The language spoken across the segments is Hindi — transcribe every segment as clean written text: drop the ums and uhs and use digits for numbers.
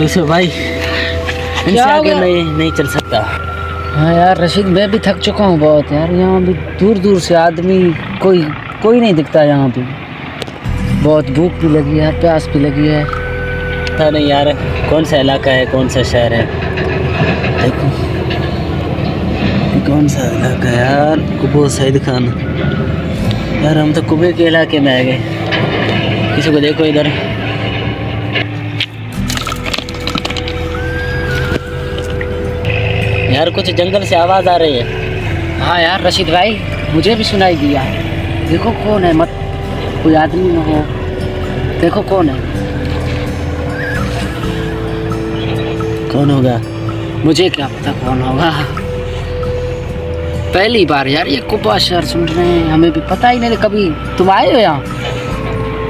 यूसुफ भाई इनसे आगे नहीं चल सकता। हाँ यार रशीद, मैं भी थक चुका हूँ बहुत यार। यहाँ भी दूर दूर से आदमी कोई नहीं दिखता यहाँ पे। बहुत भूख भी लगी है, प्यास भी लगी है। पता नहीं यार कौन सा इलाका है, कौन सा शहर है। देखो कौन सा इलाका है यार, कुबो सईद खान। यार हम तो कुबे के इलाके में आ गए। किसी को देखो इधर। यार कुछ जंगल से आवाज़ आ रही है। हाँ यार रशीद भाई, मुझे भी सुनाई दिया। देखो कौन है, मत कोई आदमी न हो। देखो कौन है। कौन होगा? मुझे क्या पता कौन होगा। पहली बार यार ये कुबा शहर सुन रहे हैं, हमें भी पता ही नहीं। कभी तुम आए हो यहाँ?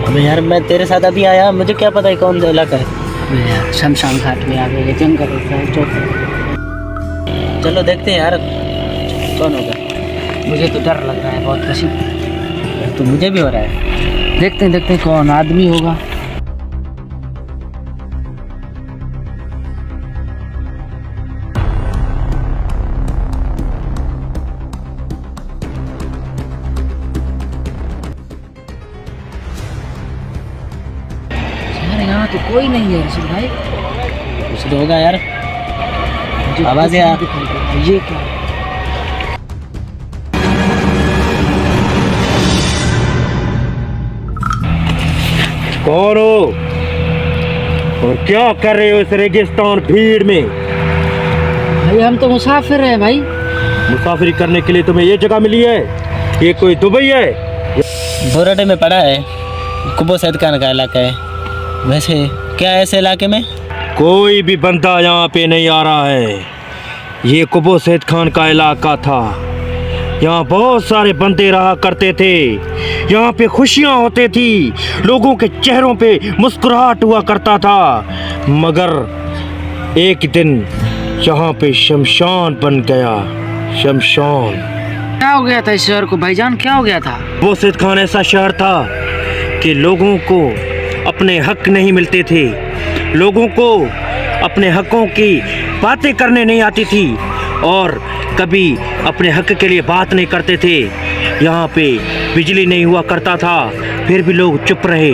अबे यार मैं तेरे साथ अभी आया, मुझे क्या पता है कौन सा इलाका है। यार शमशान घाट में आ गए, जंगल चलो देखते हैं यार कौन होगा। मुझे तो डर लग रहा है बहुत रशीद। तो मुझे भी हो रहा है। देखते हैं कौन आदमी होगा। यार यहाँ तो कोई नहीं है रशीद भाई। कुछ तो होगा यार, आवाज़ है। ये क्या? कौन हो और क्या कर रहे हो इस रेगिस्तान भीड़ में? भाई हम तो मुसाफिर हैं भाई। मुसाफिरी करने के लिए तुम्हें ये जगह मिली है? ये कोई दुबई है? बोराडे में पड़ा है, कुबो सईद खान का इलाका है। वैसे क्या है ऐसे इलाके में? कोई भी बंदा यहाँ पे नहीं आ रहा है। ये कुबो सईद खान का इलाका था। यहाँ बहुत सारे बंदे रहा करते थे। यहाँ पे खुशियाँ होती थी, लोगों के चेहरों पे मुस्कुराहट हुआ करता था। मगर एक दिन यहाँ पे शमशान बन गया। शमशान। क्या हो गया था इस शहर को भाईजान? क्या हो गया था? कुबो सईद खान ऐसा शहर था कि लोगों को अपने हक नहीं मिलते थे। लोगों को अपने हकों की बातें करने नहीं आती थी और कभी अपने हक के लिए बात नहीं करते थे। यहाँ पे बिजली नहीं हुआ करता था, फिर भी लोग चुप रहे।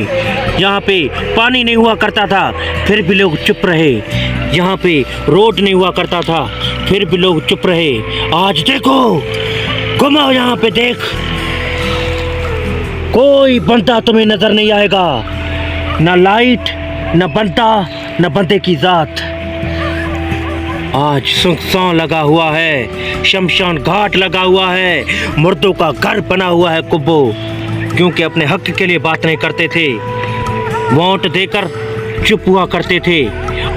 यहाँ पे पानी नहीं हुआ करता था, फिर भी लोग चुप रहे। यहाँ पे रोड नहीं हुआ करता था, फिर भी लोग चुप रहे। आज देखो, घुमाओ यहाँ पे देख, कोई बंदा तुम्हें नजर नहीं आएगा। न लाइट, न बंदा, न बंदे की जात। आज सुनसान लगा हुआ है, शमशान घाट लगा हुआ है, मुर्दों का घर बना हुआ है कुब्बो। क्योंकि अपने हक के लिए बात नहीं करते थे, वोट देकर चुप हुआ करते थे।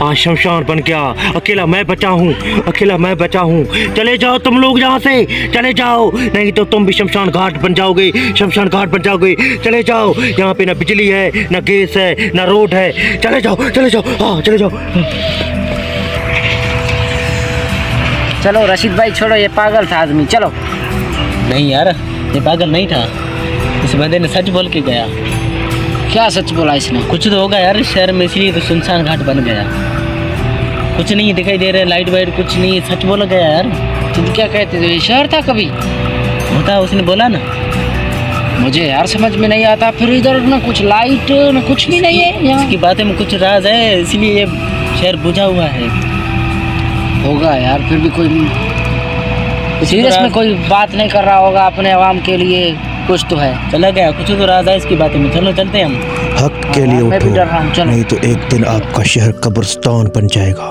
आज शमशान बन गया। अकेला मैं बचा हूँ, अकेला मैं बचा हूँ। चले जाओ तुम लोग यहाँ से, चले जाओ, नहीं तो तुम भी शमशान घाट बन जाओगे। शमशान घाट बन जाओगे। चले जाओ, यहाँ पे ना बिजली है, ना गैस है, ना रोड है। चले जाओ, चले जाओ, हाँ चले जाओ। चलो रशीद भाई छोड़ो, ये पागल था आदमी। चलो। नहीं यार, ये पागल नहीं था। इस बंदे ने सच बोल के गया। क्या सच बोला इसने? कुछ तो होगा यार इस शहर में, इसलिए तो सुनसान घाट बन गया। कुछ नहीं दिखाई दे रहा, लाइट वाइट कुछ नहीं, सच बोल गया यार। तुम क्या कहते थे, ये शहर था कभी? होता, उसने बोला ना। मुझे यार समझ में नहीं आता। फिर इधर ना कुछ लाइट, ना कुछ भी नहीं है यहाँ। इसकी बातें में कुछ राज है, इसलिए ये शहर बुझा हुआ है। होगा यार, फिर भी कोई सीरियस में कोई बात नहीं कर रहा होगा अपने आवाम के लिए। कुछ तो है। चला गया, कुछ तो राज है इसकी बातें में। चलो चलते हैं हम। हक के लिए उठो, नहीं तो एक दिन आपका शहर कब्रिस्तान बन जाएगा।